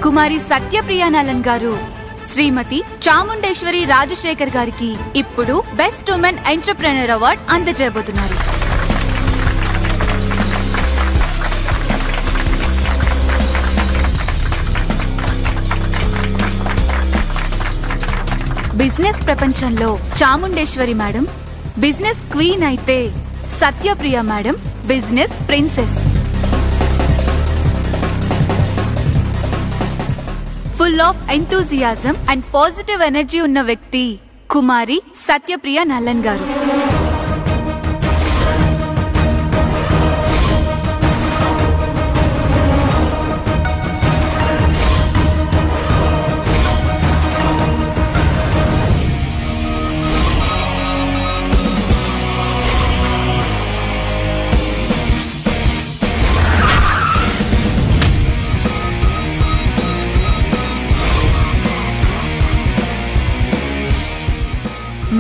కుమారి సత్యప్రియ నలన్ గారు శ్రీమతి చాముండేశ్వరి రాజశేఖర్ గారికి ఇప్పుడు బెస్ట్ ఉమెన్ ఎంటర్‌ప్రెన్యూర్ అవార్డ్ అందజేయబోతున్నారు. బిజినెస్ ప్రపంచంలో చాముండేశ్వరి మేడం బిజినెస్ క్వీన్ అయితే Satyapriya madam business princess. Full of enthusiasm and positive energy ఉన్న వ్యక్తి కుమారి సత్యప్రియ నలన్ గారు.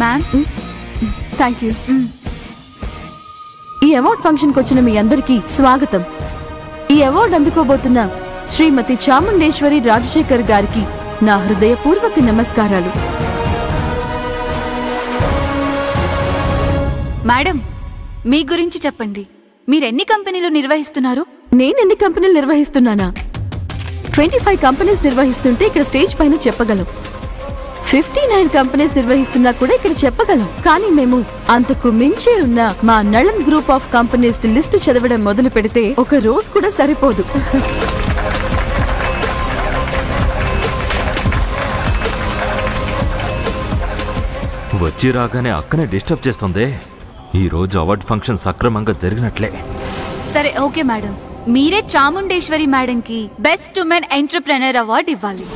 Ma'am thank you. ఈ అవార్డ్ ఫంక్షన్కి వచ్చిన మీ అందరికీ స్వాగతం. ఈ అవార్డు అందుకోబోతున్న శ్రీమతి చాముండేశ్వరి రాజశేఖర్ గారికి నా హృదయపూర్వక నమస్కారాలు. మేడం, మీ గురించి చెప్పండి. మీరెన్ని కంపెనీలు నిర్వహిస్తున్నారు? నేనెన్ని కంపెనీలు నిర్వహిస్తున్నానా? 25 కంపెనీస్ నిర్వహిస్తుంటే ఇక్కడ స్టేజ్ పైన చెప్పగలం. 59 కంపెనీస్ నిర్వహిస్తున్నా కూడా ఇక్కడ చెప్పగలం. కానీ మేము అంతకు మించి ఉన్న మా నళన్ గ్రూప్ ఆఫ్ కంపెనీస్ లిస్ట్ చదవడం మొదలు పెడితే ఒక రోజు కూడా సరిపోదు. వచ్చి రాగానే అక్కనే డిస్టర్బ్ చేస్తుందే. ఈ రోజు అవార్డ్ ఫంక్షన్ సక్రమంగా జరిగినట్లే. సరే, ఓకే మేడం. మీరే చాముండేశ్వరి మేడంకి బెస్ట్ ఉమెన్ ఎంటర్‌ప్రెన్యూర్ అవార్డు ఇవ్వాలి.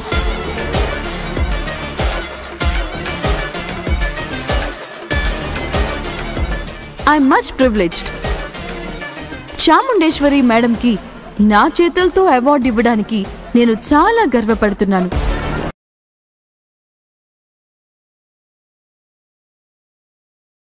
I'm much privileged. చాముండేశ్వరి మేడంకి నా చేతులతో అవార్డు ఇవ్వడానికి నేను చాలా గర్వపడుతున్నాను.